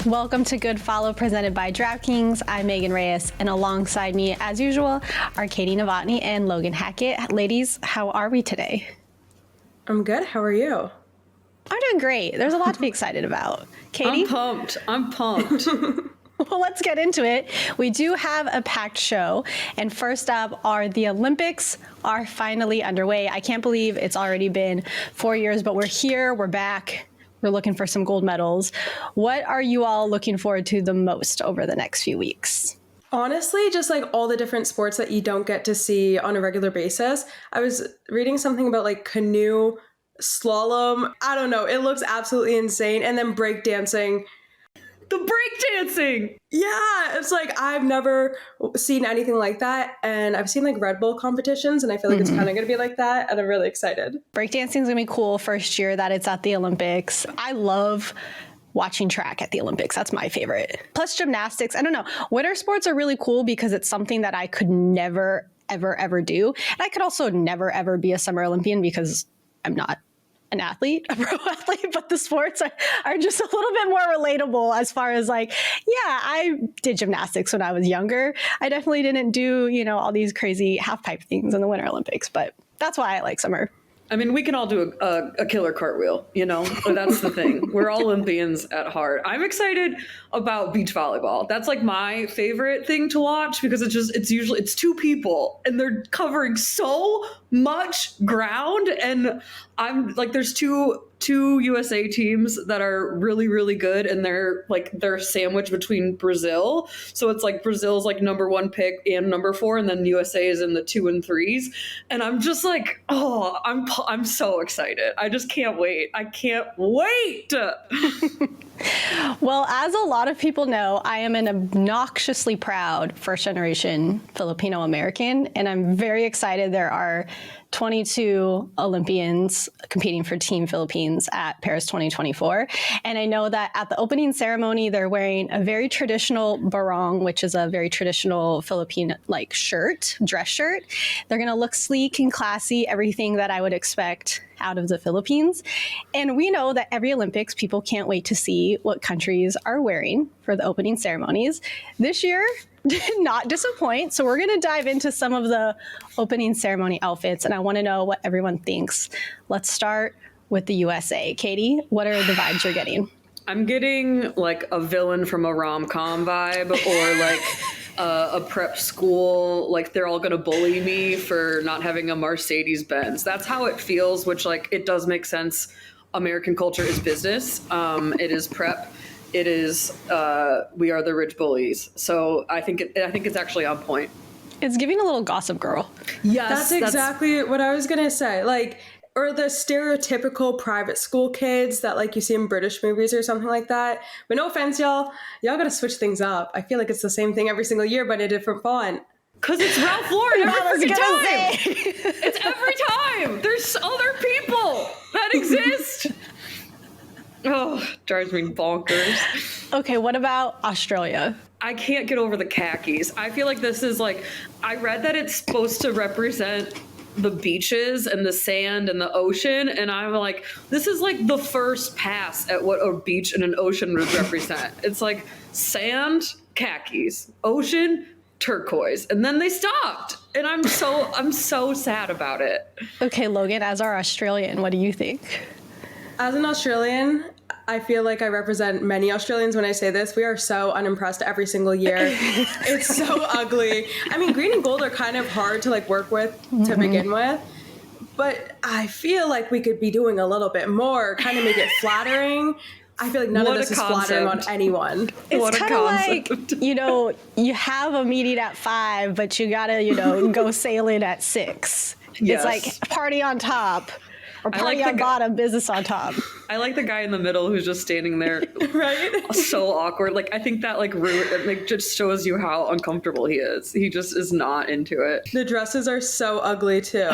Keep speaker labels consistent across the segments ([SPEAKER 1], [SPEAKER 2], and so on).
[SPEAKER 1] Welcome to Good Follow presented by DraftKings. I'm Megan Reyes, and alongside me, as usual, are Katie Novotny and Logan Hackett. Ladies, how are we today?
[SPEAKER 2] I'm good. How are you?
[SPEAKER 1] I'm doing great. There's a lot to be excited about. Katie?
[SPEAKER 3] I'm pumped.
[SPEAKER 1] Well, let's get into it. We do have a packed show, and first up are the Olympics are finally underway. I can't believe it's already been 4 years, but we're here, we're back. We're looking for some gold medals. What are you all looking forward to the most over the next few weeks?
[SPEAKER 2] Honestly, just like all the different sports that you don't get to see on a regular basis. I was reading something about like canoe, slalom. I don't know. It looks absolutely insane. And then breakdancing.
[SPEAKER 3] The breakdancing!
[SPEAKER 2] Yeah, it's like I've never seen anything like that. And I've seen like Red Bull competitions, and I feel like it's kind of going to be like that. And I'm really excited.
[SPEAKER 1] Breakdancing is going to be cool first year that it's at the Olympics. I love watching track at the Olympics. That's my favorite. Plus gymnastics. I don't know. Winter sports are really cool because it's something that I could never, ever do. And I could also never, ever be a summer Olympian because I'm not an athlete, a pro athlete, but the sports are just a little bit more relatable as far as like, yeah, I did gymnastics when I was younger. I definitely didn't do, all these crazy half pipe things in the Winter Olympics, but that's why I like summer.
[SPEAKER 3] I mean, we can all do a killer cartwitwheel, But that's the thing. We're all Olympians at heart. I'm excited about beach volleyball. That's like my favorite thing to watch because it's two people and they're covering so much ground. And I'm like, there's two USA teams that are really, really good, and they're sandwiched between Brazil. So it's like Brazil's like number 1 pick and number 4, and then USA is in the 2 and 3s. And I'm just like, I'm so excited. I just can't wait. I can't wait.
[SPEAKER 1] Well, as a lot of people know, I am an obnoxiously proud first-generation Filipino American, and I'm very excited. There are 22 Olympians competing for Team Philippines at Paris 2024. And I know that at the opening ceremony, they're wearing a very traditional barong, which is a very traditional Philippine-like dress shirt. They're going to look sleek and classy, everything that I would expect out of the Philippines. And we know that every Olympics, people can't wait to see what countries are wearing for the opening ceremonies. This year did not disappoint. So we're going to dive into some of the opening ceremony outfits, and I want to know what everyone thinks. Let's start with the USA. Katie, what are the vibes you're getting?
[SPEAKER 3] I'm getting like a villain from a rom-com vibe, or like a prep school, like they're all going to bully me for not having a Mercedes-Benz. That's how it feels, which like it does make sense. American culture is business. It is prep. It is we are the rich bullies. So I think it's actually on point.
[SPEAKER 1] It's giving a little Gossip Girl.
[SPEAKER 2] Yes, that's exactly what I was gonna say. Like, or the stereotypical private school kids that like you see in British movies or something like that. But no offense, y'all gotta switch things up. I feel like it's the same thing every single year, but in a different font.
[SPEAKER 3] Because it's Ralph Lauren every freaking time. It's every time. There's other people that exist. Oh, drives me bonkers.
[SPEAKER 1] Okay, what about Australia?
[SPEAKER 3] I can't get over the khakis. I feel like this is like, I read that it's supposed to represent the beaches and the sand and the ocean, and I'm like, this is like the first pass at what a beach and an ocean would represent. It's like sand, khakis, ocean, turquoise, and then they stopped, and I'm so sad about it.
[SPEAKER 1] Okay, Logan, as our Australian, what do you think?
[SPEAKER 2] As an Australian, I feel like I represent many Australians when I say this. We are so unimpressed every single year. It's so ugly. I mean, green and gold are kind of hard to like work with to begin with, but I feel like we could be doing a little bit more, kind of make it flattering. I feel like none of this is flattering on anyone.
[SPEAKER 1] It's kind of like, you have a meeting at 5, but you gotta, go sailing at 6. Yes. It's like party on top. Or party on bottom, business on top.
[SPEAKER 3] I like the guy in the middle who's just standing there,
[SPEAKER 2] right?
[SPEAKER 3] So awkward. Like, I think that just shows you how uncomfortable he is. He just is not into it.
[SPEAKER 2] The dresses are so ugly too.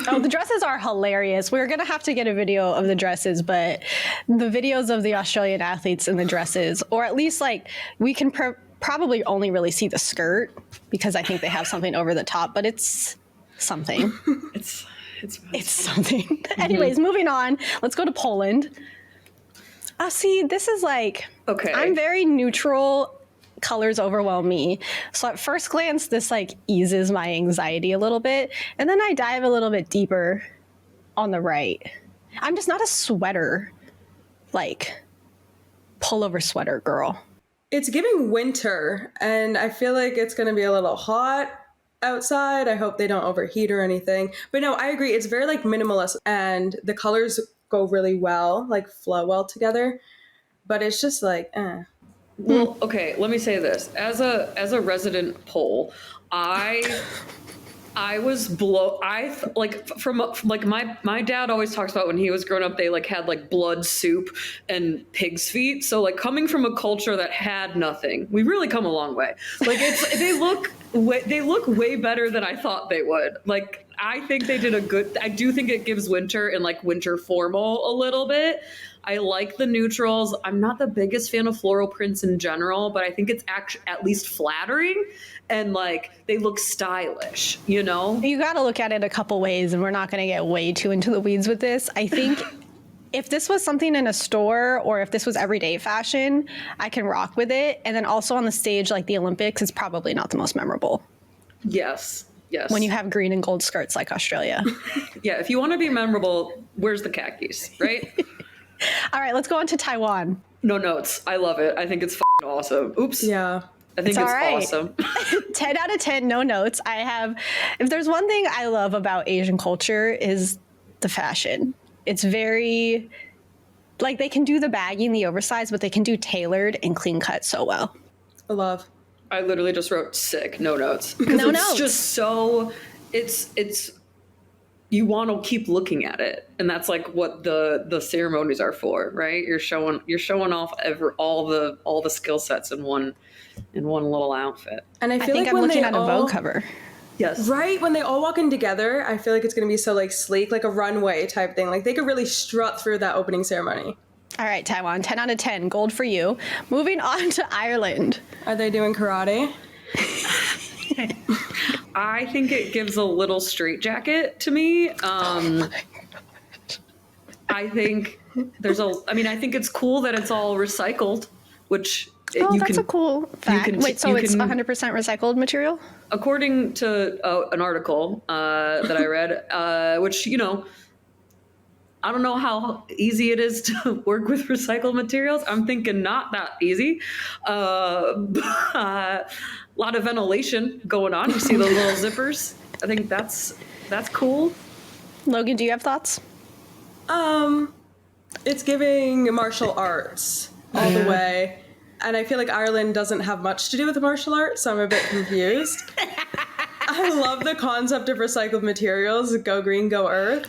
[SPEAKER 1] Oh, the dresses are hilarious. We're gonna have to get a video of the dresses, but the videos of the Australian athletes in the dresses, or at least like we can probably only really see the skirt because I think they have something over the top, but it's something. It's something. Anyways, moving on. Let's go to Poland. See, this is like,
[SPEAKER 3] Okay.
[SPEAKER 1] I'm very neutral. Colors overwhelm me. So at first glance, this like eases my anxiety a little bit. And then I dive a little bit deeper on the right. I'm just not a sweater, like pullover sweater girl.
[SPEAKER 2] It's giving winter, and I feel like it's going to be a little hot outside. I hope they don't overheat or anything. But no, I agree. It's very like minimalist, and the colors go really well, like flow well together. But it's just like,
[SPEAKER 3] Well, okay, let me say this. As a resident Pole, I was my dad always talks about when he was growing up, they like had like blood soup and pig's feet. So like coming from a culture that had nothing, we've really come a long way. Like they look way better than I thought they would. Like I think they did I do think it gives winter and like winter formal a little bit. I like the neutrals. I'm not the biggest fan of floral prints in general, but I think it's actually at least flattering and like they look stylish, you know?
[SPEAKER 1] You got to look at it a couple ways, and we're not going to get way too into the weeds with this. I think if this was something in a store or if this was everyday fashion, I can rock with it. And then also on the stage, like the Olympics, is probably not the most memorable.
[SPEAKER 3] Yes. Yes.
[SPEAKER 1] When you have green and gold skirts like Australia.
[SPEAKER 3] Yeah, if you want to be memorable, where's the khakis, right?
[SPEAKER 1] All right, let's go on to Taiwan.
[SPEAKER 3] No notes. I love it. I think it's f***ing awesome. Oops.
[SPEAKER 2] yeah.
[SPEAKER 3] I think it's awesome.
[SPEAKER 1] 10 out of 10, no notes. If there's one thing I love about Asian culture is the fashion. It's very, like they can do the baggy and the oversized, but they can do tailored and clean cut so well.
[SPEAKER 2] I love.
[SPEAKER 3] I literally just wrote sick, no notes.
[SPEAKER 1] No
[SPEAKER 3] it's
[SPEAKER 1] notes.
[SPEAKER 3] Just so, it's, you want to keep looking at it. And that's like what the ceremonies are for, right? You're showing off all the skill sets in one little outfit.
[SPEAKER 2] And I
[SPEAKER 1] I
[SPEAKER 2] feel
[SPEAKER 1] think
[SPEAKER 2] like
[SPEAKER 1] I'm
[SPEAKER 2] when
[SPEAKER 1] looking
[SPEAKER 2] they
[SPEAKER 1] at a
[SPEAKER 2] all,
[SPEAKER 1] Vogue cover.
[SPEAKER 3] Yes.
[SPEAKER 2] right, when they all walk in together, I feel like it's going to be so like sleek, like a runway type thing. Like they could really strut through that opening ceremony.
[SPEAKER 1] All right, Taiwan, 10 out of 10, gold for you. Moving on to Ireland.
[SPEAKER 2] Are they doing karate?
[SPEAKER 3] I think it gives a little straitjacket to me. I think I think it's cool that it's all recycled, which
[SPEAKER 1] That's a cool fact. Wait, so it's 100% recycled material?
[SPEAKER 3] According to an article that I read, which, you know, I don't know how easy it is to work with recycled materials. I'm thinking not that easy. A lot of ventilation going on. You see the little zippers. I think that's cool.
[SPEAKER 1] Logan, do you have thoughts?
[SPEAKER 2] It's giving martial arts all the way. And I feel like Ireland doesn't have much to do with the martial arts, so I'm a bit confused. I love the concept of recycled materials. Go green, go earth.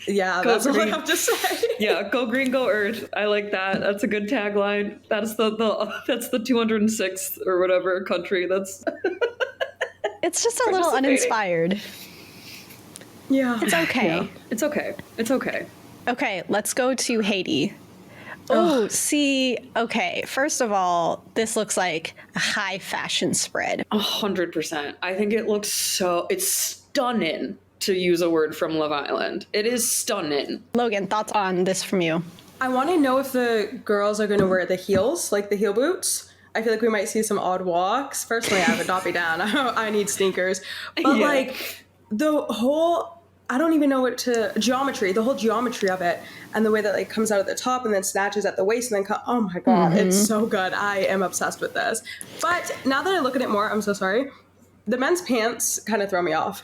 [SPEAKER 2] Yeah, that's all I have to say.
[SPEAKER 3] Yeah, go green, go earth. I like that. That's a good tagline. That's the 206th or whatever country. That's
[SPEAKER 1] It's just a little uninspired.
[SPEAKER 2] Yeah.
[SPEAKER 1] It's okay.
[SPEAKER 3] Yeah, it's okay. It's okay.
[SPEAKER 1] Okay, let's go to Haiti. Oh, see, okay. First of all, this looks like a high fashion spread.
[SPEAKER 3] 100%. I think it looks it's stunning, to use a word from Love Island. It is stunning.
[SPEAKER 1] Logan, thoughts on this from you?
[SPEAKER 2] I want to know if the girls are going to wear the heels, like the heel boots. I feel like we might see some odd walks. Personally, I would not be down. I need sneakers. But
[SPEAKER 3] Yeah.
[SPEAKER 2] like the whole, I don't even know the whole geometry of it and the way that like comes out at the top and then snatches at the waist and then oh my God, it's so good. I am obsessed with this. But now that I look at it more, I'm so sorry. The men's pants kind of throw me off.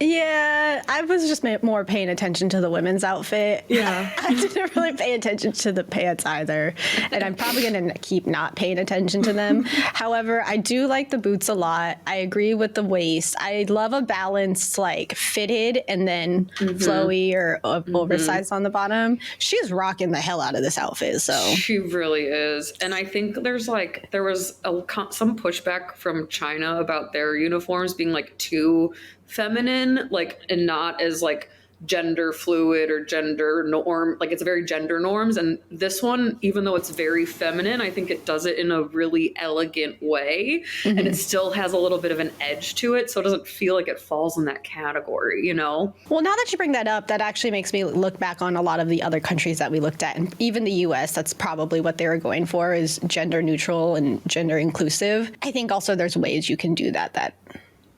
[SPEAKER 1] Yeah, I was just more paying attention to the women's outfit.
[SPEAKER 2] Yeah.
[SPEAKER 1] I didn't really pay attention to the pants either. And I'm probably going to keep not paying attention to them. However, I do like the boots a lot. I agree with the waist. I love a balanced, like fitted and then flowy or oversized on the bottom. She's rocking the hell out of this outfit. So
[SPEAKER 3] She really is. And I think there was some pushback from China about their uniforms being like too feminine, like, and not as like gender fluid or gender norm, like it's very gender norms. And this one, even though it's very feminine, I think it does it in a really elegant way. And it still has a little bit of an edge to it. So it doesn't feel like it falls in that category, you know?
[SPEAKER 1] Well, now that you bring that up, that actually makes me look back on a lot of the other countries that we looked at. And even the US, that's probably what they were going for, is gender neutral and gender inclusive. I think also there's ways you can do that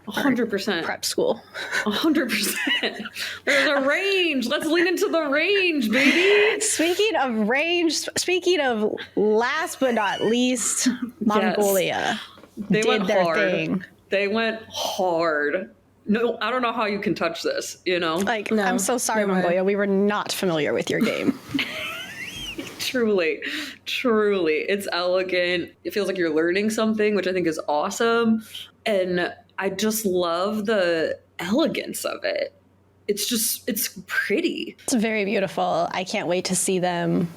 [SPEAKER 3] 100%.
[SPEAKER 1] prep school.
[SPEAKER 3] 100%. There's a range. Let's lean into the range, baby.
[SPEAKER 1] Speaking of range, speaking of last but not least, Mongolia
[SPEAKER 3] They went
[SPEAKER 1] their
[SPEAKER 3] hard.
[SPEAKER 1] thing.
[SPEAKER 3] They went hard. No, I don't know how you can touch this, you know?
[SPEAKER 1] Like,
[SPEAKER 2] No,
[SPEAKER 1] I'm so sorry,
[SPEAKER 2] no way.
[SPEAKER 1] Mongolia. We were not familiar with your game.
[SPEAKER 3] Truly. It's elegant. It feels like you're learning something, which I think is awesome. And I just love the elegance of it. It's pretty.
[SPEAKER 1] It's very beautiful. I can't wait to see them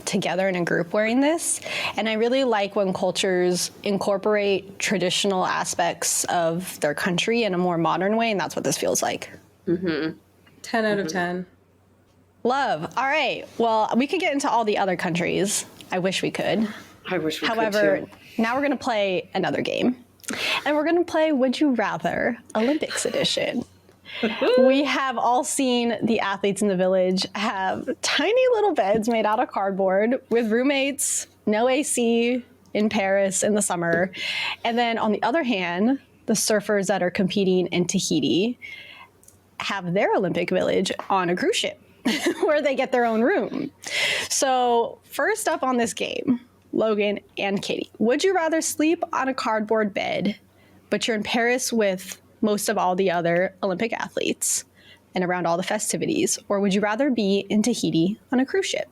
[SPEAKER 1] together in a group wearing this. And I really like when cultures incorporate traditional aspects of their country in a more modern way, and that's what this feels like.
[SPEAKER 2] 10 out of 10.
[SPEAKER 1] Love. All right. Well, we could get into all the other countries. I wish we could.
[SPEAKER 3] I wish we
[SPEAKER 1] However,
[SPEAKER 3] could too.
[SPEAKER 1] now we're going to play another game. And we're going to play Would You Rather Olympics edition. We have all seen the athletes in the village have tiny little beds made out of cardboard with roommates, no AC in Paris in the summer. And then on the other hand, the surfers that are competing in Tahiti have their Olympic village on a cruise ship where they get their own room. So first up on this game, Logan and Katie, would you rather sleep on a cardboard bed, but you're in Paris with most of all the other Olympic athletes and around all the festivities, or would you rather be in Tahiti on a cruise ship?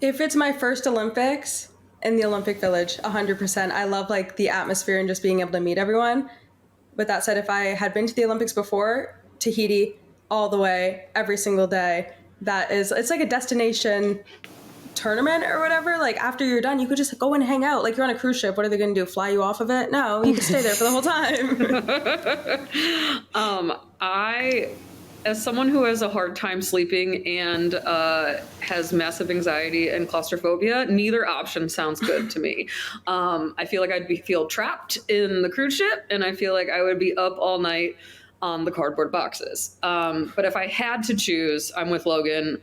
[SPEAKER 2] If it's my first Olympics in the Olympic Village, 100%. I love like the atmosphere and just being able to meet everyone. With that said, if I had been to the Olympics before, Tahiti all the way, every single day, it's like a destination tournament or whatever. Like after you're done, you could just go and hang out. Like you're on a cruise ship. What are they going to do? Fly you off of it? No, you can stay there for the whole time.
[SPEAKER 3] As someone who has a hard time sleeping and has massive anxiety and claustrophobia, neither option sounds good to me. I feel like I'd feel trapped in the cruise ship, and I feel like I would be up all night on the cardboard boxes. But if I had to choose, I'm with Logan,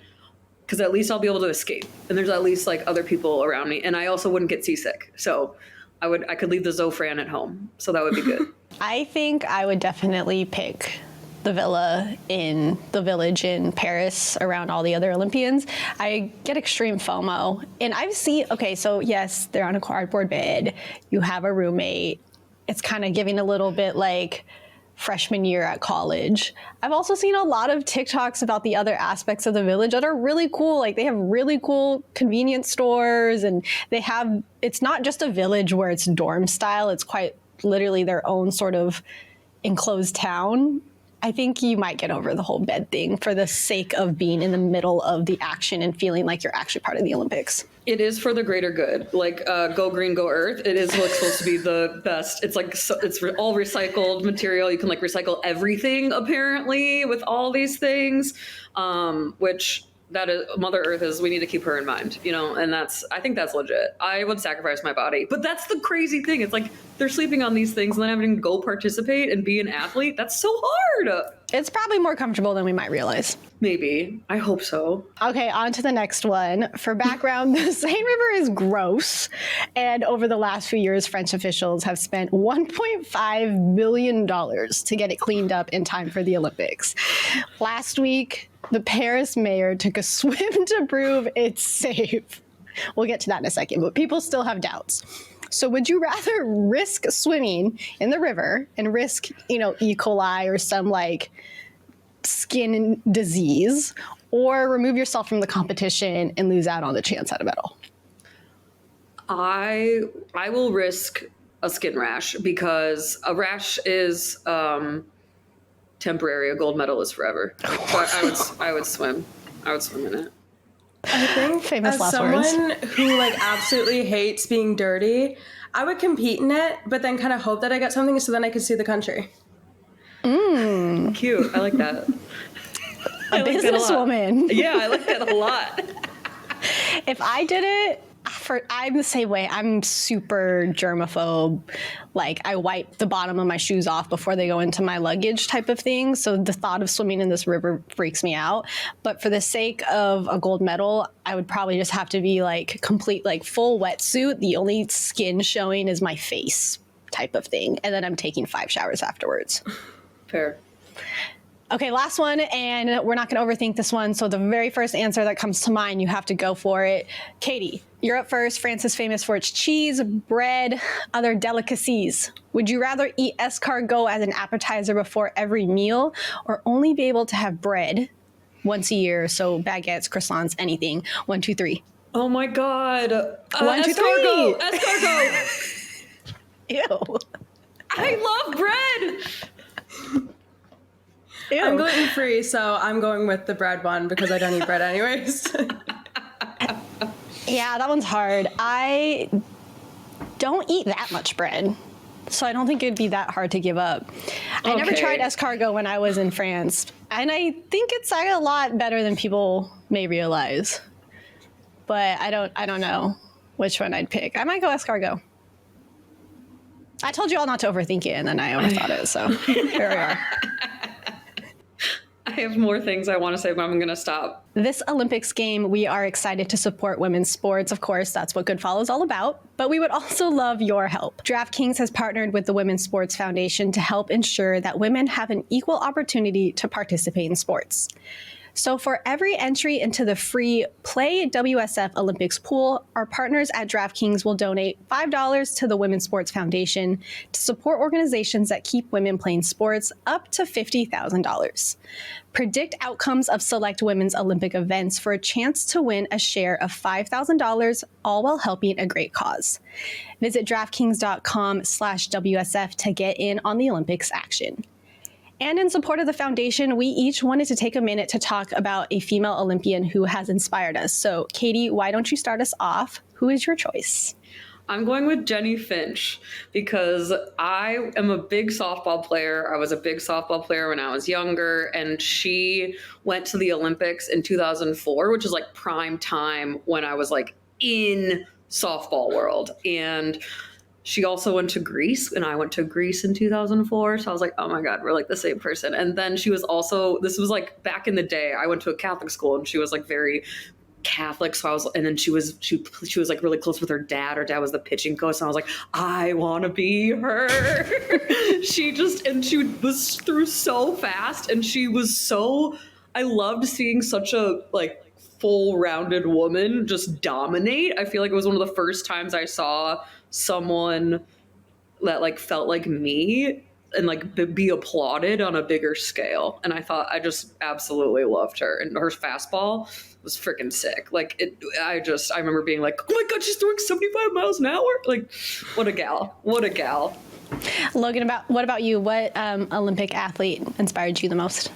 [SPEAKER 3] because at least I'll be able to escape, and there's at least like other people around me, and I also wouldn't get seasick. So I could leave the Zofran at home, so that would be good.
[SPEAKER 1] I think I would definitely pick the villa in the village in Paris around all the other Olympians. I get extreme FOMO. And I've seen, okay, so yes, they're on a cardboard bed. You have a roommate. It's kind of giving a little bit like freshman year at college. I've also seen a lot of TikToks about the other aspects of the village that are really cool. Like they have really cool convenience stores, and it's not just a village where it's dorm style. It's quite literally their own sort of enclosed town. I think you might get over the whole bed thing for the sake of being in the middle of the action and feeling like you're actually part of the Olympics.
[SPEAKER 3] It is for the greater good. Like go green, go earth. It is what's supposed to be the best. It's like it's all recycled material. You can like recycle everything apparently with all these things, which that is Mother Earth is. We need to keep her in mind, you know. And I think that's legit. I would sacrifice my body, but that's the crazy thing. It's like they're sleeping on these things and then having to go participate and be an athlete. That's so hard.
[SPEAKER 1] It's probably more comfortable than we might realize.
[SPEAKER 3] Maybe. I hope so.
[SPEAKER 1] Okay, on to the next one. For background, the Seine River is gross. And over the last few years, French officials have spent $1.5 billion to get it cleaned up in time for the Olympics. Last week, the Paris mayor took a swim to prove it's safe. We'll get to that in a second, but people still have doubts. So would you rather risk swimming in the river and risk, E. coli or some like skin disease, or remove yourself from the competition and lose out on the chance at a medal?
[SPEAKER 3] I will risk a skin rash, because a rash is temporary. A gold medal is forever. But I would swim. I would swim in it.
[SPEAKER 2] I think
[SPEAKER 1] Famous
[SPEAKER 2] as
[SPEAKER 1] last
[SPEAKER 2] someone who like absolutely hates being dirty, I would compete in it, but then kind of hope that I get something so then I could see the country.
[SPEAKER 3] Cute. I like that.
[SPEAKER 1] a businesswoman.
[SPEAKER 3] Yeah, I like that a lot.
[SPEAKER 1] If I did it, I'm the same way. I'm super germaphobe. Like, I wipe the bottom of my shoes off before they go into my luggage type of thing. So the thought of swimming in this river freaks me out. But for the sake of a gold medal, I would probably just have to be like complete, like full wetsuit. The only skin showing is my face type of thing. And then I'm taking 5 showers afterwards.
[SPEAKER 3] Fair.
[SPEAKER 1] Okay, last one, and we're not going to overthink this one. So the very first answer that comes to mind, you have to go for it. Katie, you're up first. France is famous for its cheese, bread, other delicacies. Would you rather eat escargot as an appetizer before every meal, or only be able to have bread once a year? So baguettes, croissants, anything. 1, 2, 3.
[SPEAKER 3] Oh my God.
[SPEAKER 1] 1, 2, 3.
[SPEAKER 3] Escargot.
[SPEAKER 1] Ew.
[SPEAKER 3] I love bread.
[SPEAKER 1] Ew.
[SPEAKER 2] I'm gluten-free, so I'm going with the bread one because I don't eat bread anyways.
[SPEAKER 1] Yeah, that one's hard. I don't eat that much bread, so I don't think it'd be that hard to give up. I never tried escargot when I was in France, and I think it's a lot better than people may realize. But I don't know which one I'd pick. I might go escargot. I told you all not to overthink it, and then I overthought it, so here we are.
[SPEAKER 3] I have more things I want to say, but I'm going to stop.
[SPEAKER 1] This Olympics game, we are excited to support women's sports. Of course, that's what Good Follow is all about. But we would also love your help. DraftKings has partnered with the Women's Sports Foundation to help ensure that women have an equal opportunity to participate in sports. So for every entry into the free Play WSF Olympics pool, our partners at DraftKings will donate $5 to the Women's Sports Foundation to support organizations that keep women playing sports, up to $50,000. Predict outcomes of select women's Olympic events for a chance to win a share of $5,000, all while helping a great cause. Visit DraftKings.com/WSF to get in on the Olympics action. And in support of the foundation, we each wanted to take a minute to talk about a female Olympian who has inspired us. So, Katie, why don't you start us off? Who is your choice?
[SPEAKER 3] I'm going with Jenny Finch because I am a big softball player. I was a big softball player when I was younger, and she went to the Olympics in 2004, which is like prime time when I was like in softball world. And she also went to Greece, and I went to Greece in 2004. So I was like, oh my God, we're like the same person. And then she was also, this was like back in the day, I went to a Catholic school, and she was like very Catholic. So I was, and then she was like really close with her dad. Her dad was the pitching coach. And I was like, I want to be her. She was through so fast. And she was so, I loved seeing such a like full rounded woman just dominate. I feel like it was one of the first times I saw someone that like felt like me and like be applauded on a bigger scale. And I thought, I just absolutely loved her, and her fastball was freaking sick. Like I remember being like, oh my God, she's throwing 75 miles an hour. Like, what a gal.
[SPEAKER 1] Logan, what about you? What Olympic athlete inspired you the most?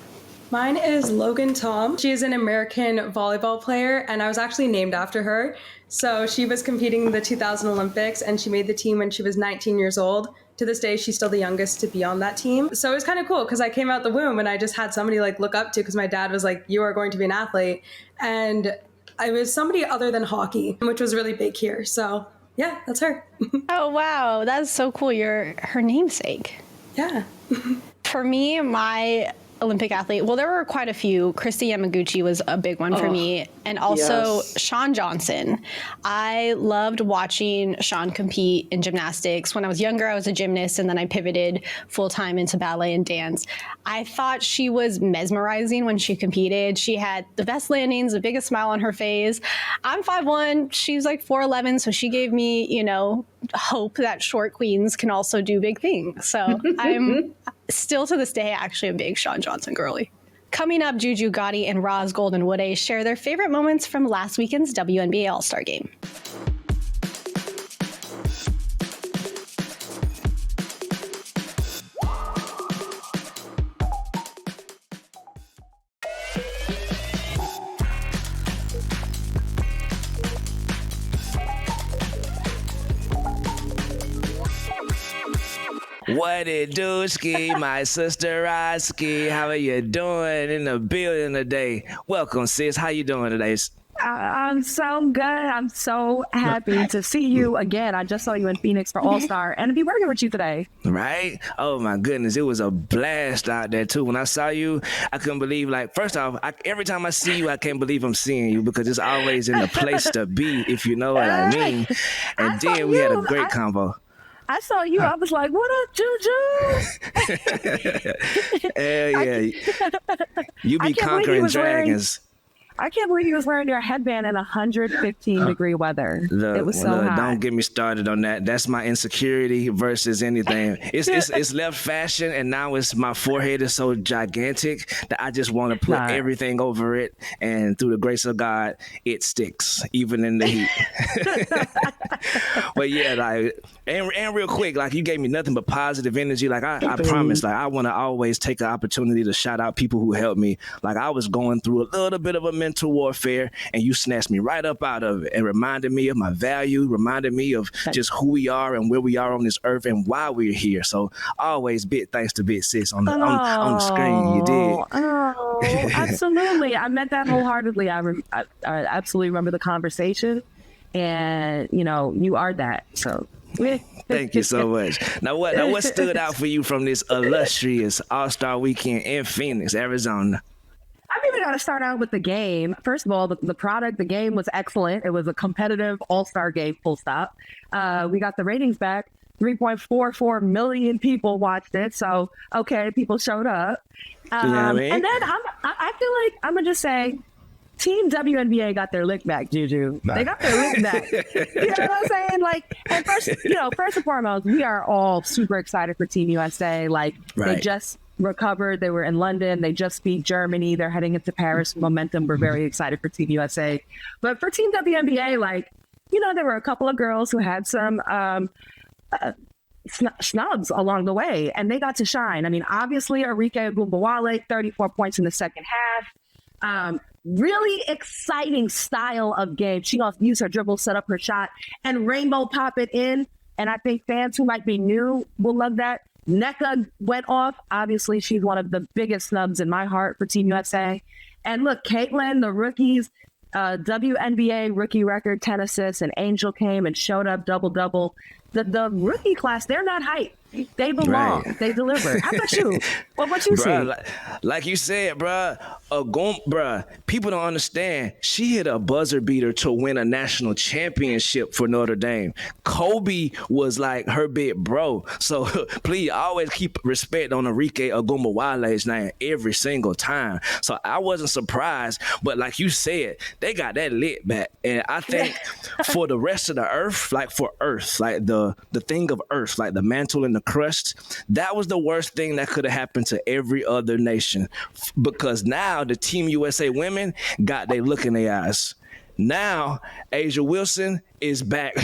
[SPEAKER 2] Mine is Logan Tom. She is an American volleyball player, and I was actually named after her. So she was competing in the 2000 Olympics, and she made the team when she was 19 years old. To this day, she's still the youngest to be on that team. So it was kind of cool because I came out the womb and I just had somebody like look up to, because my dad was like, you are going to be an athlete. And I was somebody other than hockey, which was really big here. So yeah, that's her.
[SPEAKER 1] Oh, wow. That's so cool. You're her namesake.
[SPEAKER 2] Yeah.
[SPEAKER 1] For me, my Olympic athlete, well, there were quite a few. Christy Yamaguchi was a big one for me. And also
[SPEAKER 3] yes.
[SPEAKER 1] Shawn Johnson. I loved watching Shawn compete in gymnastics. When I was younger, I was a gymnast, and then I pivoted full-time into ballet and dance. I thought she was mesmerizing when she competed. She had the best landings, the biggest smile on her face. I'm 5'1", she's like 4'11", so she gave me, hope that short queens can also do big things. So I'm still to this day actually a big Shawn Johnson girly. Coming up, Juju, Gotti, and Roz Gold-Onwude share their favorite moments from last weekend's WNBA All-Star game.
[SPEAKER 4] What it do, Ski? My sister Roski. How are you doing in the building today? Welcome, sis. How you doing today?
[SPEAKER 5] I'm so good. I'm so happy to see you again. I just saw you in Phoenix for All-Star and to be working with you today.
[SPEAKER 4] Right? Oh my goodness. It was a blast out there too. When I saw you, I couldn't believe, like, first off, every time I see you, I can't believe I'm seeing you because it's always in the place to be, if you know what I mean. And then we had a great combo.
[SPEAKER 5] I saw you. I was like, what up, Juju?
[SPEAKER 4] Hell yeah. You be conquering dragons.
[SPEAKER 5] I can't believe he was wearing your headband in 115-degree weather. It was so hot.
[SPEAKER 4] Don't get me started on that. That's my insecurity versus anything. It's left fashion, and now my forehead is so gigantic that I just want to put everything over it. And through the grace of God, it sticks, even in the heat. But yeah, like, and real quick, like, you gave me nothing but positive energy. Like, I promise, like, I want to always take an opportunity to shout out people who helped me. Like, I was going through a little bit of a mental warfare, and you snatched me right up out of it and reminded me of my value, reminded me of just who we are and where we are on this earth and why we're here. So always big thanks to Big Sis on the screen. You did.
[SPEAKER 5] Oh, absolutely. I meant that wholeheartedly. I absolutely remember the conversation, and you are that. So
[SPEAKER 4] thank you so much. Now what stood out for you from this illustrious All-Star weekend in Phoenix, Arizona?
[SPEAKER 5] I mean, we got to start out with the game. First of all, the product, the game was excellent. It was a competitive All-Star game, full stop. We got the ratings back. 3.44 million people watched it. So, okay, people showed up. And then I feel like I'm going to just say, Team WNBA got their lick back, Juju. They got their lick back. You know what I'm saying? Like, and first and foremost, we are all super excited for Team USA. Like, They just recovered. They were in London. They just beat Germany. They're heading into Paris. Momentum. We're very excited for Team USA. But for Team WNBA, like, there were a couple of girls who had some snubs along the way, and they got to shine. I mean, obviously, Arike Ogunbowale, 34 points in the second half. Really exciting style of game. She gonna use her dribble, set up her shot, and rainbow pop it in. And I think fans who might be new will love that. Nneka went off. Obviously, she's one of the biggest snubs in my heart for Team USA. And look, Caitlin, the rookies, WNBA rookie record, 10 assists, and Angel came and showed up double-double. The rookie class, they're not hype. They belong. Right. They deliver. How about you? What you see?
[SPEAKER 4] Like you said, people don't understand. She hit a buzzer beater to win a national championship for Notre Dame. Kobe was like her big bro. So please always keep respect on Arike Ogunbowale's name every single time. So I wasn't surprised, but like you said, they got that lit back. And I think for the rest of the earth, like for Earth, like the thing of Earth, like the mantle and the crust, that was the worst thing that could have happened to every other nation, because now the Team USA women got their look in their eyes. Now Asia Wilson is back.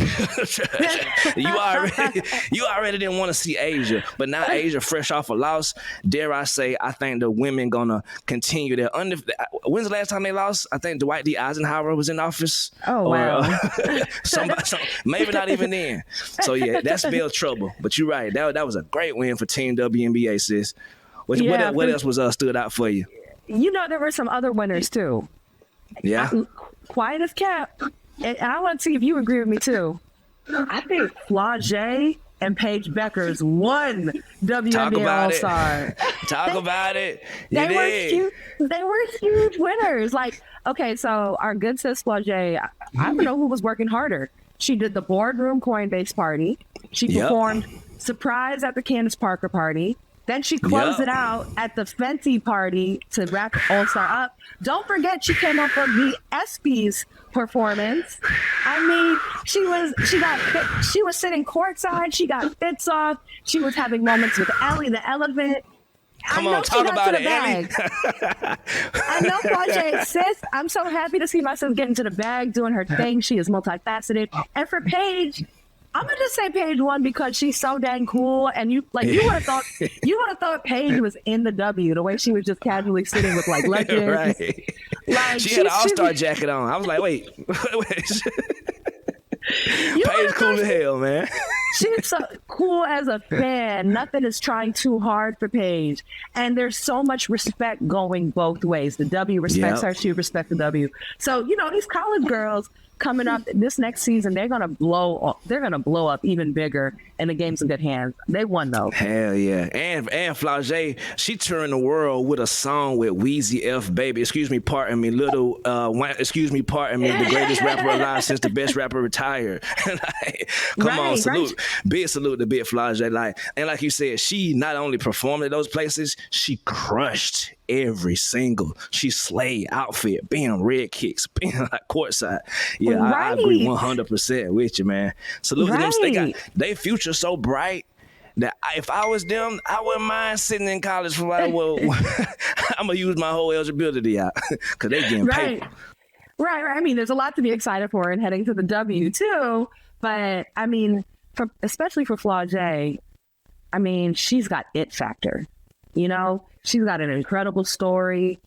[SPEAKER 4] you already didn't want to see Asia, but now Asia, fresh off a loss, dare I say, I think the women gonna continue their when's the last time they lost? I think Dwight D. Eisenhower was in office.
[SPEAKER 5] Oh wow.
[SPEAKER 4] Maybe not even then. So yeah, that spelled trouble. But you're right. That was a great win for Team WNBA, sis. What else was stood out for you?
[SPEAKER 5] There were some other winners too.
[SPEAKER 4] Yeah.
[SPEAKER 5] Quiet as kept. And I want to see if you agree with me too. I think Flau'jae and Paige Beckers won WNBA All-Star.
[SPEAKER 4] Talk about it.
[SPEAKER 5] They were huge winners. Like, okay, so our good sis Flau'jae, I don't know who was working harder. She did the boardroom Coinbase party. She performed Surprise at the Candace Parker party. Then she closed it out at the Fenty party to wrap All-Star up. Don't forget, she came up with the ESPYs performance. I mean, she was sitting courtside. She got fits off. She was having moments with Ellie the elephant.
[SPEAKER 4] Come on, talk about it, Ellie.
[SPEAKER 5] I know, Flau'jae, sis. I'm so happy to see my sis getting to the bag, doing her thing. She is multifaceted. And for Paige, I'm gonna just say Paige won because she's so dang cool, and you would have thought Paige was in the W, the way she was just casually sitting with like legends.
[SPEAKER 4] Right. Like, she had an All-Star jacket on. I was like, wait. Paige cool as hell, man.
[SPEAKER 5] She's so cool as a fan. Nothing is trying too hard for Paige. And there's so much respect going both ways. The W respects her, she respects the W. So, you know, these college girls coming up this next season, they're gonna blow up. They're gonna blow up even bigger, and the game's in good hands. They won though.
[SPEAKER 4] Hell yeah. And Flau'jae, she touring the world with a song with Weezy F Baby. Excuse me, pardon me, the greatest rapper alive since the best rapper retired. Like, come on, salute. Big salute to Big Flau'jae. Like you said, she not only performed at those places, she crushed every single. She slayed outfit, bam, red kicks, bam, like courtside. Yeah, I agree 100% with you, man. Salute to them. They future so bright that if I was them, I wouldn't mind sitting in college for a while. I'm gonna use my whole eligibility out because they getting paper.
[SPEAKER 5] Right. I mean, there's a lot to be excited for and heading to the W too. But I mean, especially for Flau'jae, I mean, she's got it factor. You know, she's got an incredible story.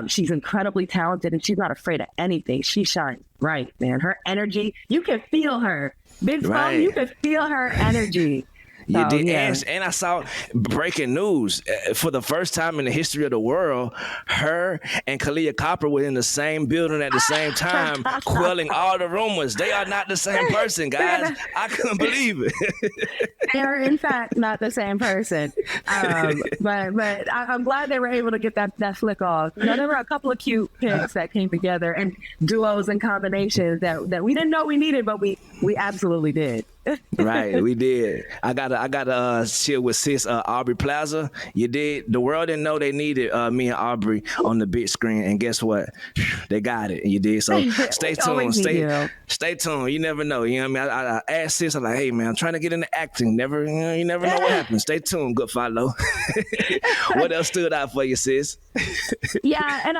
[SPEAKER 5] She's incredibly talented, and she's not afraid of anything. She shines bright, man. Her energy, you can feel her. Big Flo, you can feel her energy.
[SPEAKER 4] You did. Yeah. And I saw breaking news for the first time in the history of the world, her and Kalia Copper were in the same building at the same time, quelling all the rumors. They are not the same person, guys. I couldn't believe it.
[SPEAKER 5] They are, in fact, not the same person. But I'm glad they were able to get that flick off. You know, there were a couple of cute picks that came together and duos and combinations that we didn't know we needed, but we absolutely did.
[SPEAKER 4] Right, we did. I got chill with sis Aubrey Plaza. You did. The world didn't know they needed me and Aubrey on the big screen, and guess what? They got it. You did. So stay tuned. Stay tuned. You never know. You know what I mean? I asked sis. I'm like, hey man, I'm trying to get into acting. You never know what happens. Stay tuned. Good follow. What else stood out for you, sis?
[SPEAKER 5] Yeah, and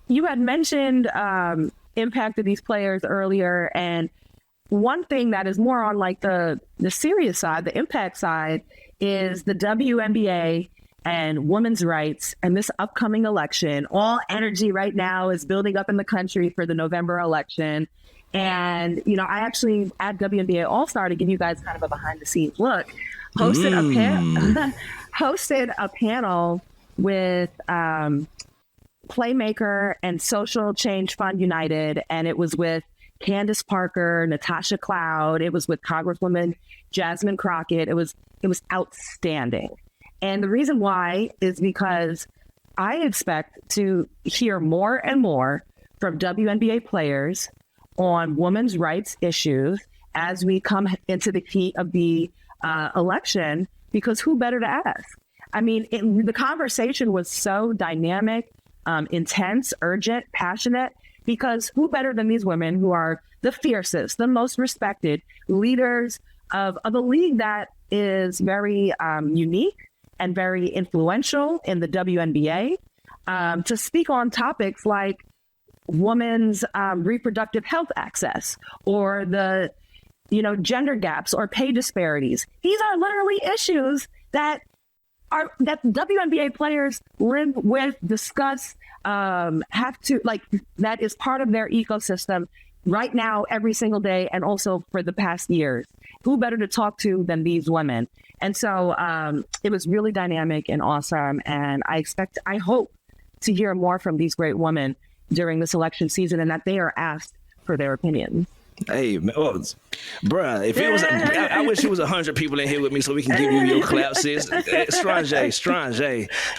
[SPEAKER 5] you had mentioned impact of these players earlier, and one thing that is more on like the serious side, the impact side, is the WNBA and women's rights and this upcoming election. All energy right now is building up in the country for the November election. And, you know, I actually, at WNBA All-Star, to give you guys kind of a behind-the-scenes look, hosted a panel with Playmaker and Social Change Fund United, and it was with Candace Parker, Natasha Cloud. It was with Congresswoman Jasmine Crockett. It was outstanding. And the reason why is because I expect to hear more and more from WNBA players on women's rights issues as we come into the heat of the election, because who better to ask? I mean, the conversation was so dynamic, intense, urgent, passionate, because who better than these women who are the fiercest, the most respected leaders of a league that is very unique and very influential in the WNBA, to speak on topics like women's reproductive health access or the, gender gaps or pay disparities. These are literally issues that WNBA players live with, discuss, have to, that is part of their ecosystem right now, every single day, and also for the past years. Who better to talk to than these women? And so it was really dynamic and awesome. And I hope to hear more from these great women during this election season, and that they are asked for their opinions.
[SPEAKER 4] Hey, bruh, if it was, I wish it was 100 people in here with me so we can give you your clap, sis. Strange.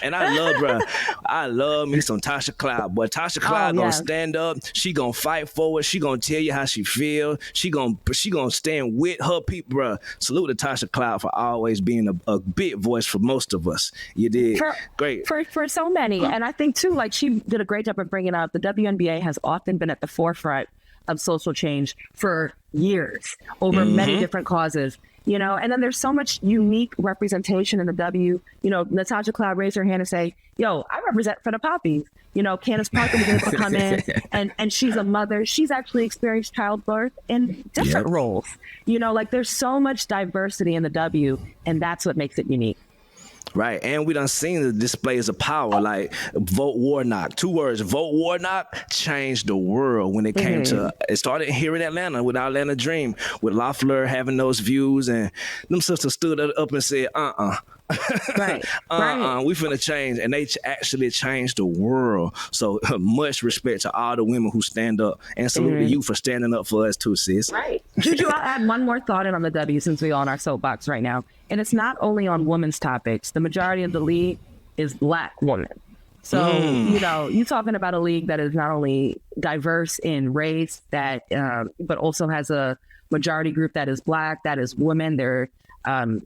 [SPEAKER 4] And I love me some Tasha Cloud. But Tasha Cloud gonna stand up. She gonna fight forward. She gonna tell you how she feel. She gonna stand with her people, bruh. Salute to Tasha Cloud for always being a big voice for most of us. You did great.
[SPEAKER 5] For so many. And I think too, she did a great job of bringing up the WNBA has often been at the forefront of social change for years over many different causes, and then there's so much unique representation in the W. Natasha Cloud raised her hand and say, I represent for the poppies. Candace Parker was able to come in and she's a mother. She's actually experienced childbirth in different roles. There's so much diversity in the W, and that's what makes it unique.
[SPEAKER 4] Right, and we done seen the displays of power, like Vote Warnock. 2 words, Vote Warnock changed the world when it came to, it started here in Atlanta with our Atlanta Dream, with LaFleur having those views, and them sisters stood up and said,
[SPEAKER 5] Right.
[SPEAKER 4] we finna change, and they actually changed the world. So much respect to all the women who stand up, and salute to you for standing up for us too, sis.
[SPEAKER 5] Right. Juju, I'll add one more thought in on the W since we're on our soapbox right now. And it's not only on women's topics. The majority of the league is Black women. So, you know, you're talking about a league that is not only diverse in race, that but also has a majority group that is Black, that is women. They're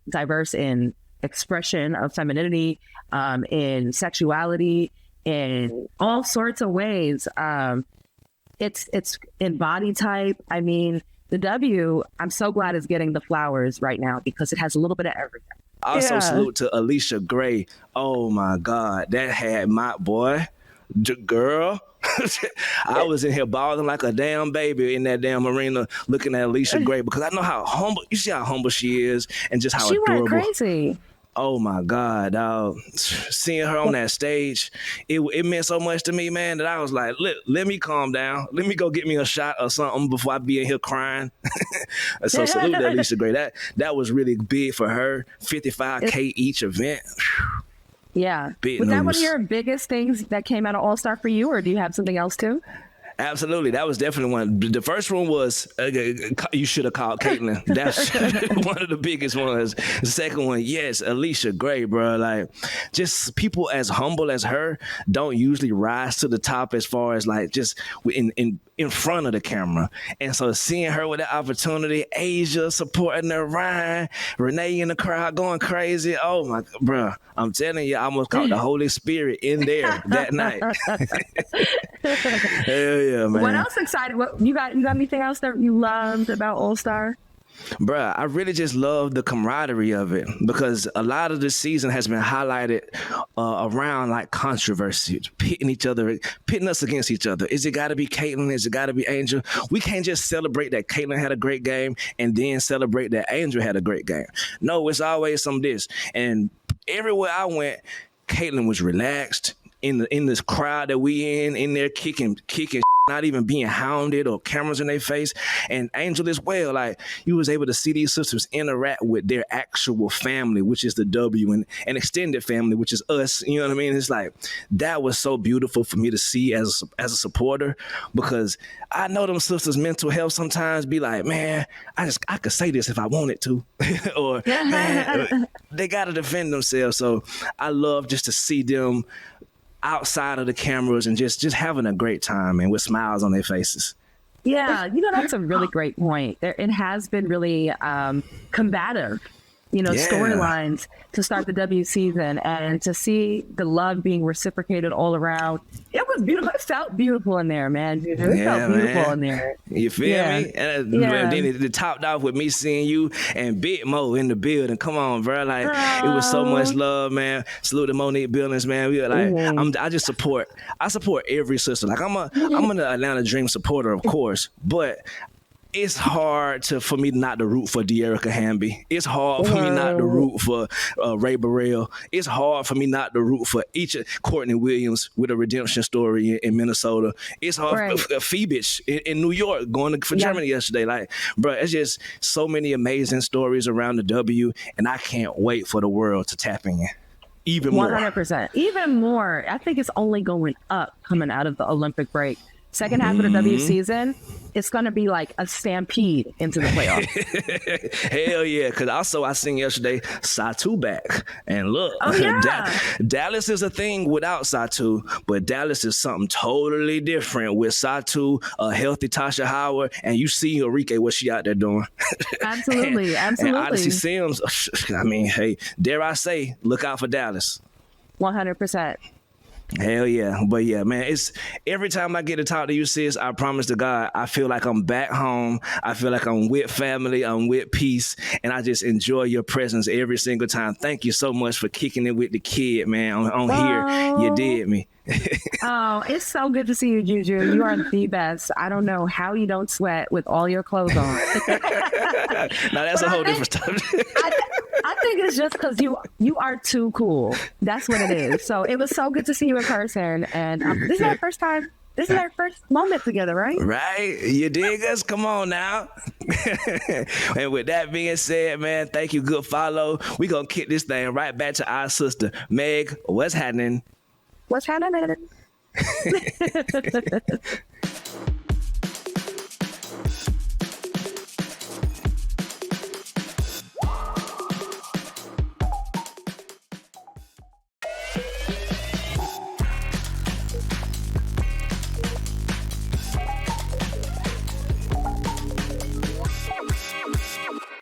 [SPEAKER 5] diverse in expression of femininity, in sexuality, in all sorts of ways. It's in body type. I mean, the W, I'm so glad is getting the flowers right now because it has a little bit of everything.
[SPEAKER 4] Also, salute to Alicia Gray. Oh my God, that had my boy, girl. I was in here bawling like a damn baby in that damn arena looking at Alicia Gray because I know how humble, you see how humble she is and just how
[SPEAKER 5] she
[SPEAKER 4] adorable.
[SPEAKER 5] Went crazy.
[SPEAKER 4] Oh my God, dog. Seeing her on that stage, it meant so much to me, man, that I was like, let me calm down. Let me go get me a shot or something before I be in here crying. So salute to Alicia Gray. That was really big for her. $55K each event.
[SPEAKER 5] Yeah.
[SPEAKER 4] Big
[SPEAKER 5] Was that one
[SPEAKER 4] numbers.
[SPEAKER 5] of your biggest things that came out of All-Star for you, or do you have something else too?
[SPEAKER 4] Absolutely. That was definitely one. The first one was, you should have called Caitlyn. That's one of the biggest ones. The second one, yes, Alicia Gray, bro. Like, just people as humble as her don't usually rise to the top as far as like just in front of the camera. And so seeing her with that opportunity, Asia supporting her, Ryan, Renee in the crowd going crazy. Oh my, bro, I'm telling you, I almost caught the Holy Spirit in there that night. Hell yeah, man.
[SPEAKER 5] What else excited? What you got anything else that you loved about All-Star?
[SPEAKER 4] Bruh, I really just love the camaraderie of it because a lot of the season has been highlighted around like controversy, pitting us against each other. Is it got to be Caitlyn? Is it got to be Angel? We can't just celebrate that Caitlyn had a great game and then celebrate that Angel had a great game. No, it's always some this. And everywhere I went, Caitlyn was relaxed in this crowd that we in there kicking, not even being hounded or cameras in their face. And Angel as well, like you was able to see these sisters interact with their actual family, which is the W, and an extended family, which is us. You know what I mean? It's like, that was so beautiful for me to see as a supporter, because I know them sisters' mental health sometimes be like, man, I could say this if I wanted to, or man, they got to defend themselves. So I love just to see them outside of the cameras and just having a great time and with smiles on their faces.
[SPEAKER 5] Yeah, you know, that's a really great point. It has been really combative, storylines to start the W season, and to see the love being reciprocated all around. It was beautiful. It felt beautiful in there, man. It felt beautiful in there.
[SPEAKER 4] You feel me? And then it topped off with me seeing you and Big Mo in the building. Come on, bro. Like, it was so much love, man. Salute to Monique Billings, man. We were like, I support every sister. Like, I'm an Atlanta Dream supporter, of course, but it's hard for me not to root for De'Erica Hamby. It's hard for me not to root for Ray Burrell. It's hard for me not to root for Courtney Williams with a redemption story in Minnesota. It's hard for Phoebe in New York going for Germany yesterday. Like, bro, it's just so many amazing stories around the W, and I can't wait for the world to tap in. Even more.
[SPEAKER 5] 100%. Even more. I think it's only going up coming out of the Olympic break. Second half of the W season, it's going to be like a stampede into the playoffs.
[SPEAKER 4] Hell yeah. Because also I seen yesterday Satu back. And look, Dallas is a thing without Satu, but Dallas is something totally different with Satu, a healthy Tasha Howard, and you see Enrique, what she out there doing.
[SPEAKER 5] Absolutely.
[SPEAKER 4] And Odyssey Sims, I mean, hey, dare I say, look out for Dallas.
[SPEAKER 5] 100%.
[SPEAKER 4] Hell yeah. But yeah, man, it's every time I get to talk to you, sis, I promise to God, I feel like I'm back home. I feel like I'm with family. I'm with peace. And I just enjoy your presence every single time. Thank you so much for kicking it with the kid, man. On here, you did me.
[SPEAKER 5] Oh, it's so good to see you, Juju. You are the best. I don't know how you don't sweat with all your clothes on.
[SPEAKER 4] Now that's a whole different stuff.
[SPEAKER 5] I think it's just because you are too cool. That's what it is. So it was so good to see you in person, and this is our first time. This is our first moment together, right?
[SPEAKER 4] Right? You dig us? Come on now. And with that being said, man, thank you. Good follow. We gonna kick this thing right back to our sister Meg. What's happening?
[SPEAKER 5] What's happening?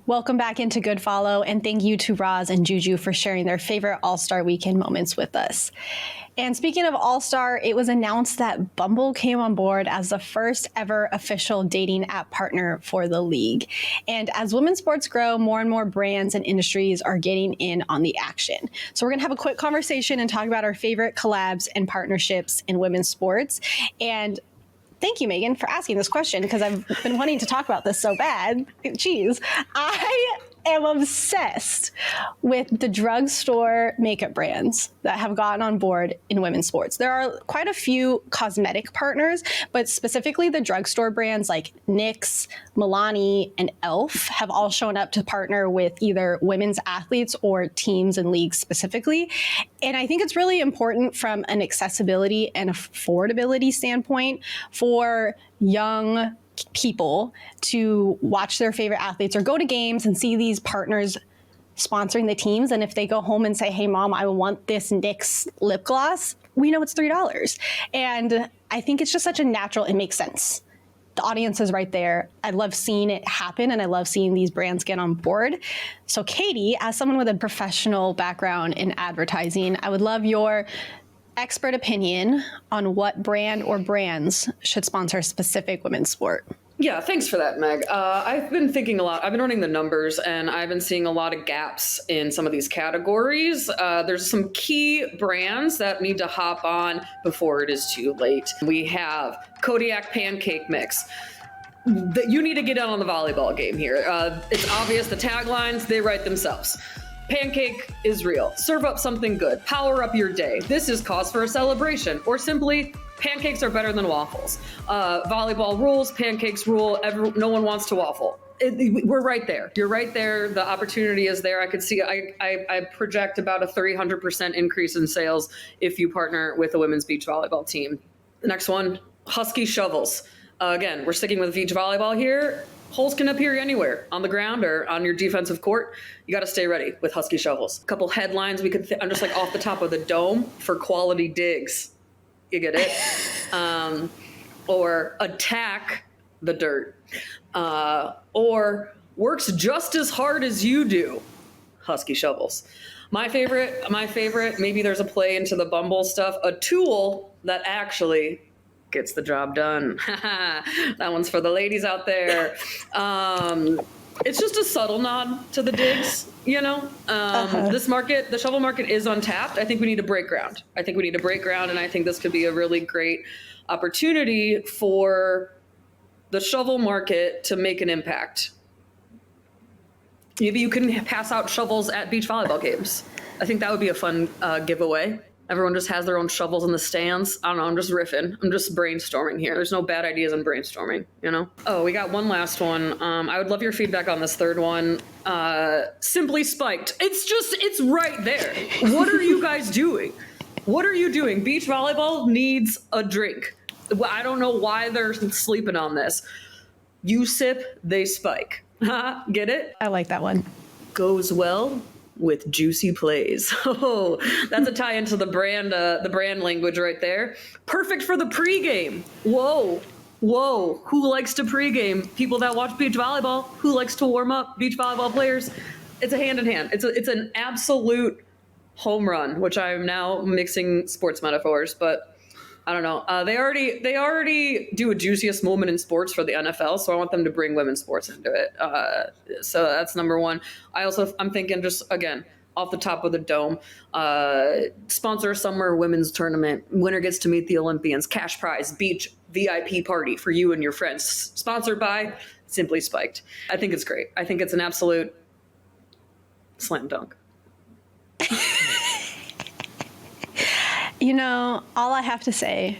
[SPEAKER 1] Welcome back into Good Follow, and thank you to Roz and Juju for sharing their favorite All-Star Weekend moments with us. And speaking of All-Star, it was announced that Bumble came on board as the first ever official dating app partner for the league. And as women's sports grow, more and more brands and industries are getting in on the action. So we're going to have a quick conversation and talk about our favorite collabs and partnerships in women's sports. And thank you, Megan, for asking this question, because I've been wanting to talk about this so bad. Jeez. I am obsessed with the drugstore makeup brands that have gotten on board in women's sports. There are quite a few cosmetic partners, but specifically the drugstore brands like NYX, Milani, and e.l.f. have all shown up to partner with either women's athletes or teams and leagues specifically. And I think it's really important from an accessibility and affordability standpoint for young people to watch their favorite athletes or go to games and see these partners sponsoring the teams. And if they go home and say, hey, mom, I want this NYX lip gloss, we know it's $3. And I think it's just such a natural, it makes sense. The audience is right there. I love seeing it happen, and I love seeing these brands get on board. So Katie, as someone with a professional background in advertising, I would love your expert opinion on what brand or brands should sponsor a specific women's sport.
[SPEAKER 3] Yeah, thanks for that, Meg. I've been thinking a lot. I've been running the numbers, and I've been seeing a lot of gaps in some of these categories. There's some key brands that need to hop on before it is too late. We have Kodiak Pancake Mix. You need to get in on the volleyball game here. It's obvious, the taglines, they write themselves. Pancake is real. Serve up something good. Power up your day. This is cause for a celebration. Or simply, pancakes are better than waffles. Volleyball rules, pancakes rule. No one wants to waffle. We're right there. You're right there. The opportunity is there. I could see, I project about a 300% increase in sales if you partner with a women's beach volleyball team. The next one, Husky Shovels. Again, we're sticking with beach volleyball here. Holes can appear anywhere, on the ground or on your defensive court. You got to stay ready with Husky Shovels. A couple headlines we could, I'm just like off the top of the dome for quality digs. You get it? Or attack the dirt. Or works just as hard as you do. Husky Shovels. My favorite, maybe there's a play into the Bumble stuff, a tool that actually gets the job done. That one's for the ladies out there. It's just a subtle nod to the digs, you know? This market, the shovel market is untapped. I think we need to break ground. And I think this could be a really great opportunity for the shovel market to make an impact. Maybe you can pass out shovels at beach volleyball games. I think that would be a fun giveaway. Everyone just has their own shovels in the stands. I don't know, I'm just riffing. I'm just brainstorming here. There's no bad ideas in brainstorming, you know? Oh, we got one last one. I would love your feedback on this third one. Simply Spiked. It's right there. What are you guys doing? What are you doing? Beach volleyball needs a drink. I don't know why they're sleeping on this. You sip, they spike. Get it?
[SPEAKER 1] I like that one.
[SPEAKER 3] Goes well with juicy plays. Oh, that's a tie into the brand language right there. Perfect for the pregame. Whoa. Who likes to pregame? People that watch beach volleyball. Who likes to warm up? Beach volleyball players. It's a hand in hand. It's an absolute home run, which I'm now mixing sports metaphors, but I don't know. They already do a juiciest moment in sports for the NFL, so I want them to bring women's sports into it. So that's number one. I'm thinking just, again, off the top of the dome, sponsor a summer women's tournament. Winner gets to meet the Olympians. Cash prize, beach VIP party for you and your friends. Sponsored by Simply Spiked. I think it's great. I think it's an absolute Slam dunk.
[SPEAKER 1] You know, all I have to say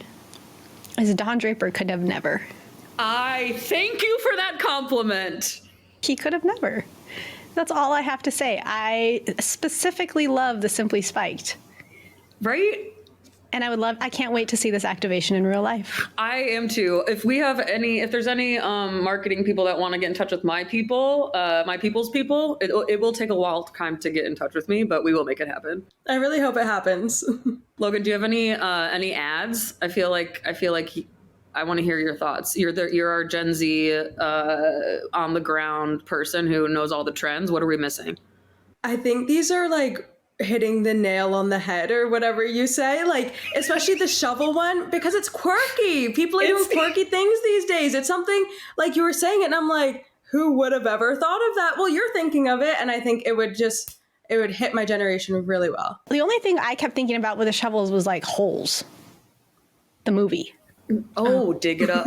[SPEAKER 1] is Don Draper could have never.
[SPEAKER 3] I thank you for that compliment.
[SPEAKER 1] He could have never. That's all I have to say. I specifically love the Simply Spiked.
[SPEAKER 3] Right?
[SPEAKER 1] And I can't wait to see this activation in real life.
[SPEAKER 3] I am too. If there's any marketing people that want to get in touch with my people's people, it will take a while time to get in touch with me, but we will make it happen.
[SPEAKER 2] I really hope it happens.
[SPEAKER 3] Logan, do you have any ads? I feel like I want to hear your thoughts. You're our Gen Z on the ground person who knows all the trends. What are we missing?
[SPEAKER 2] I think these are like hitting the nail on the head or whatever you say, like especially the shovel one, because it's quirky. People are doing quirky things these days. It's something like you were saying it and I'm like, who would have ever thought of that? Well, you're thinking of it, and I think it would hit my generation really well.
[SPEAKER 1] The only thing I kept thinking about with the shovels was like Holes, the movie.
[SPEAKER 3] Oh, dig it up.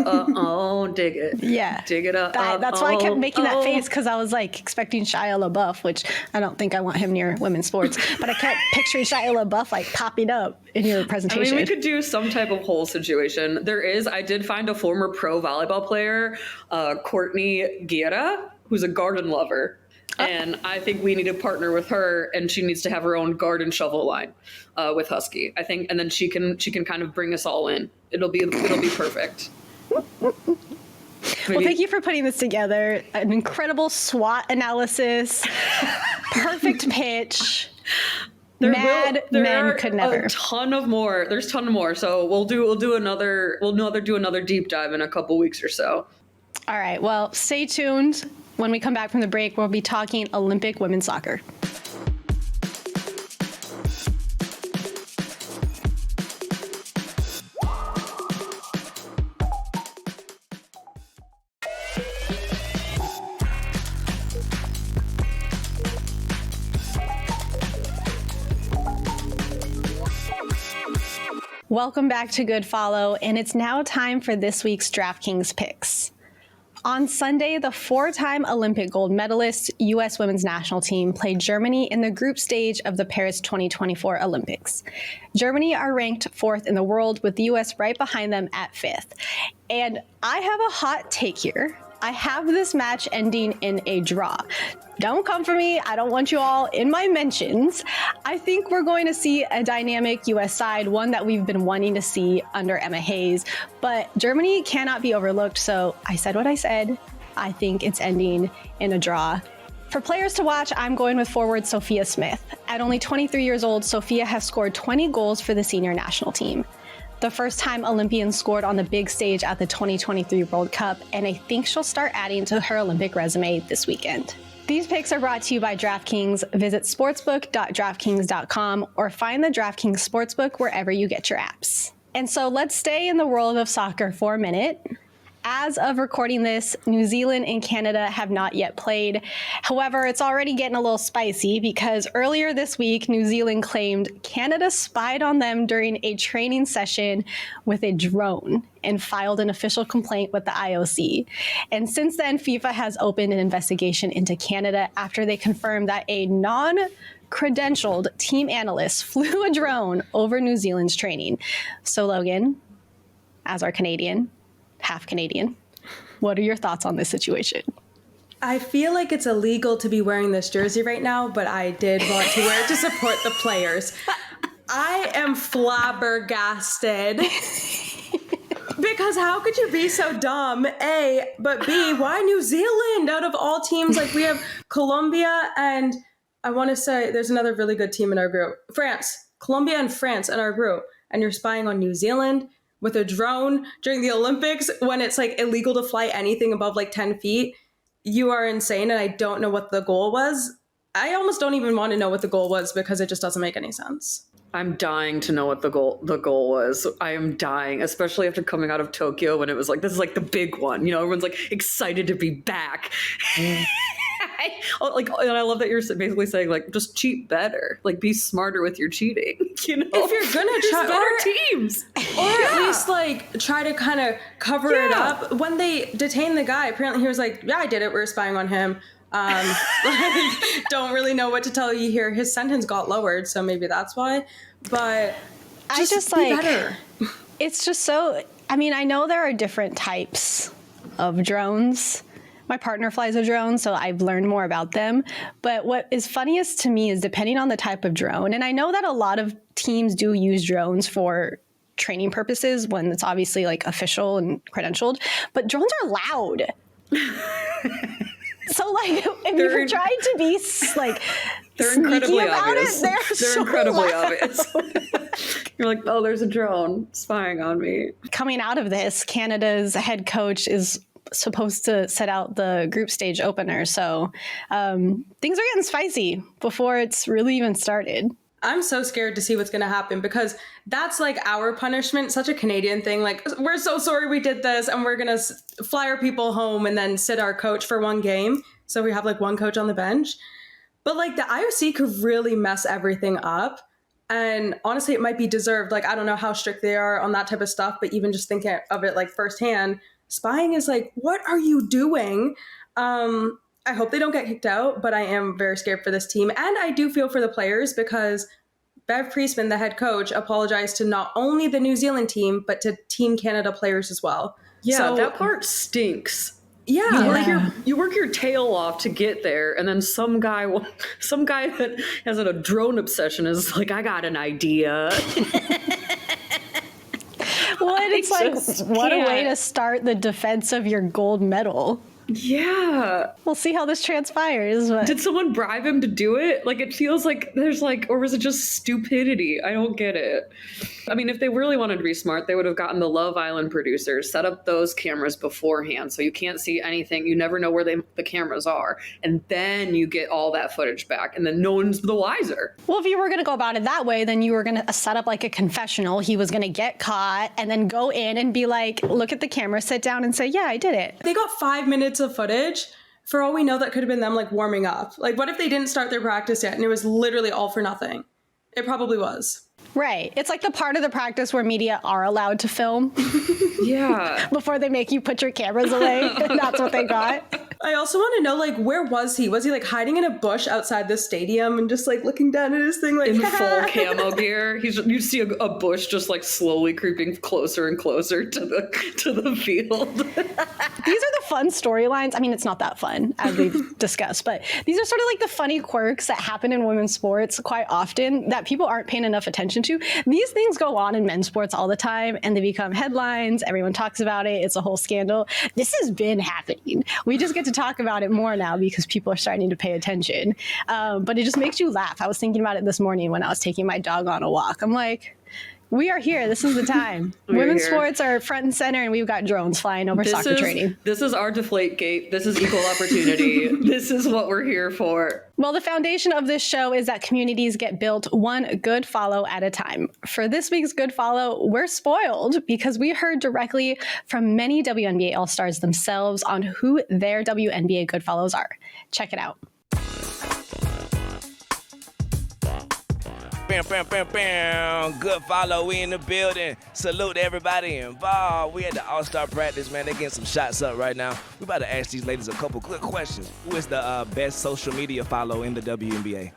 [SPEAKER 3] Dig it.
[SPEAKER 1] Yeah.
[SPEAKER 3] Dig it up.
[SPEAKER 1] That's why I kept making that face, because I was like expecting Shia LaBeouf, which I don't think I want him near women's sports, but I kept picturing Shia LaBeouf like popping up in your presentation.
[SPEAKER 3] I mean, we could do some type of whole situation. I did find a former pro volleyball player, Courtney Guerra, who's a garden lover. And I think we need to partner with her, and she needs to have her own garden shovel line with Husky. I think, and then she can kind of bring us all in. It'll be perfect.
[SPEAKER 1] Well, thank you for putting this together. An incredible SWOT analysis, perfect pitch. Men could never.
[SPEAKER 3] There's a ton more. So we'll do another deep dive in a couple weeks or so.
[SPEAKER 1] All right. Well, stay tuned. When we come back from the break, we'll be talking Olympic women's soccer. Welcome back to Good Follow, and it's now time for this week's DraftKings picks. On Sunday, the four-time Olympic gold medalist U.S. women's national team played Germany in the group stage of the Paris 2024 Olympics. Germany are ranked fourth in the world, with the U.S. right behind them at fifth. And I have a hot take here. I have this match ending in a draw. Don't come for me. I don't want you all in my mentions. I think we're going to see a dynamic U.S. side, one that we've been wanting to see under Emma Hayes. But Germany cannot be overlooked, so I said what I said. I think it's ending in a draw. For players to watch, I'm going with forward Sophia Smith. At only 23 years old, Sophia has scored 20 goals for the senior national team. The first time Olympian scored on the big stage at the 2023 World Cup, and I think she'll start adding to her Olympic resume this weekend. These picks are brought to you by DraftKings. Visit sportsbook.draftkings.com or find the DraftKings Sportsbook wherever you get your apps. And so let's stay in the world of soccer for a minute. As of recording this, New Zealand and Canada have not yet played. However, it's already getting a little spicy because earlier this week, New Zealand claimed Canada spied on them during a training session with a drone and filed an official complaint with the IOC. And since then, FIFA has opened an investigation into Canada after they confirmed that a non-credentialed team analyst flew a drone over New Zealand's training. So Logan, as our Canadian, half Canadian, what are your thoughts on this situation?
[SPEAKER 2] I feel like it's illegal to be wearing this jersey right now, but I did want to wear it to support the players. I am flabbergasted. Because how could you be so dumb, A, but B, why New Zealand out of all teams? Like, we have Colombia and I want to say there's another really good team in our group. France. Colombia and France in our group. And you're spying on New Zealand with a drone during the Olympics when it's like illegal to fly anything above like 10 feet. You are insane. And I don't know what the goal was. I almost don't even want to know what the goal was because it just doesn't make any sense.
[SPEAKER 3] I'm dying to know what the goal was. I am dying, especially after coming out of Tokyo when it was like, this is like the big one. You know, everyone's like excited to be back. And I love that you're basically saying like, just cheat better, like be smarter with your cheating. You know,
[SPEAKER 2] if you're gonna try
[SPEAKER 3] better teams,
[SPEAKER 2] or at least like try to kind of cover it up. When they detained the guy, apparently he was like, "Yeah, I did it. We're spying on him." Don't really know what to tell you here. His sentence got lowered, so maybe that's why. But just be better.
[SPEAKER 1] It's just so, I mean, I know there are different types of drones. My partner flies a drone, so I've learned more about them. But what is funniest to me is depending on the type of drone, and I know that a lot of teams do use drones for training purposes when it's obviously like official and credentialed, but drones are loud. So like, if you're trying to be like,
[SPEAKER 3] they're incredibly
[SPEAKER 1] about
[SPEAKER 3] obvious.
[SPEAKER 1] They're so
[SPEAKER 3] incredibly
[SPEAKER 1] loud.
[SPEAKER 3] obvious. You're like, oh, there's a drone spying on me.
[SPEAKER 1] Coming out of this, Canada's head coach is supposed to set out the group stage opener. So things are getting spicy before it's really even started.
[SPEAKER 2] I'm so scared to see what's going to happen because that's like our punishment, such a Canadian thing. Like, we're so sorry we did this and we're going to fly our people home and then sit our coach for one game. So we have like one coach on the bench. But like the IOC could really mess everything up. And honestly, it might be deserved. Like, I don't know how strict they are on that type of stuff, but even just thinking of it like firsthand, spying is like, what are you doing? I hope they don't get kicked out, but I am very scared for this team. And I do feel for the players because Bev Priestman, the head coach, apologized to not only the New Zealand team, but to Team Canada players as well.
[SPEAKER 3] Yeah,
[SPEAKER 2] so,
[SPEAKER 3] that part stinks.
[SPEAKER 2] Yeah.
[SPEAKER 3] You work your tail off to get there, and then some guy that has a drone obsession is like, I got an idea.
[SPEAKER 1] Well, and it's like, what a way to start the defense of your gold medal.
[SPEAKER 3] Yeah.
[SPEAKER 1] We'll see how this transpires. But
[SPEAKER 3] Did someone bribe him to do it? Like, it feels like there's like, or was it just stupidity? I don't get it. I mean, if they really wanted to be smart, they would have gotten the Love Island producers, set up those cameras beforehand so you can't see anything. You never know where the cameras are. And then you get all that footage back, and then no one's the wiser.
[SPEAKER 1] Well, if you were going to go about it that way, then you were going to set up like a confessional. He was going to get caught and then go in and be like, look at the camera, sit down and say, yeah, I did it.
[SPEAKER 2] They got 5 minutes of footage. For all we know, that could have been them like warming up. Like, what if they didn't start their practice yet and it was literally all for nothing? It probably was.
[SPEAKER 1] Right. It's like the part of the practice where media are allowed to film.
[SPEAKER 3] Yeah.
[SPEAKER 1] Before they make you put your cameras away. That's what they got.
[SPEAKER 2] I also want to know, like, where was he? Was he like hiding in a bush outside the stadium and just like looking down at his thing like
[SPEAKER 3] in full camo gear? You see a bush just like slowly creeping closer and closer to the field.
[SPEAKER 1] These are the fun storylines. I mean, it's not that fun, as we've discussed, but these are sort of like the funny quirks that happen in women's sports quite often that people aren't paying enough attention to. These things go on in men's sports all the time, and they become headlines. Everyone talks about it. It's a whole scandal. This has been happening. We just get to talk about it more now because people are starting to pay attention. But it just makes you laugh. I was thinking about it this morning when I was taking my dog on a walk. I'm like, we are here. This is the time. Women's sports are front and center, and we've got drones flying over soccer training.
[SPEAKER 3] This is our Deflate Gate. This is equal opportunity. This is what we're here for.
[SPEAKER 1] Well, the foundation of this show is that communities get built one good follow at a time. For this week's Good Follow, we're spoiled because we heard directly from many WNBA All-Stars themselves on who their WNBA good follows are. Check it out.
[SPEAKER 4] Bam, bam, bam, bam. Good follow. We in the building. Salute to everybody involved. We at the All-Star practice, man. They getting some shots up right now. We about to ask these ladies a couple good questions. Who is the best social media follow in the WNBA?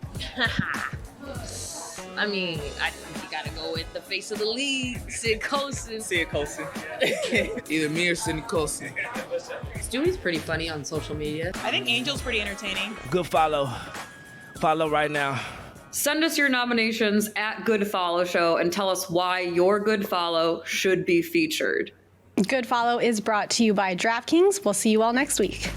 [SPEAKER 6] I mean, I think you gotta go with the face of the league, Sid Colson.
[SPEAKER 7] Sid Colson. Either me or Sydney Colson.
[SPEAKER 6] Stewie's pretty funny on social media.
[SPEAKER 8] I think Angel's pretty entertaining.
[SPEAKER 4] Good follow. Follow right now.
[SPEAKER 3] Send us your nominations at Good Follow Show and tell us why your Good Follow should be featured.
[SPEAKER 1] Good Follow is brought to you by DraftKings. We'll see you all next week.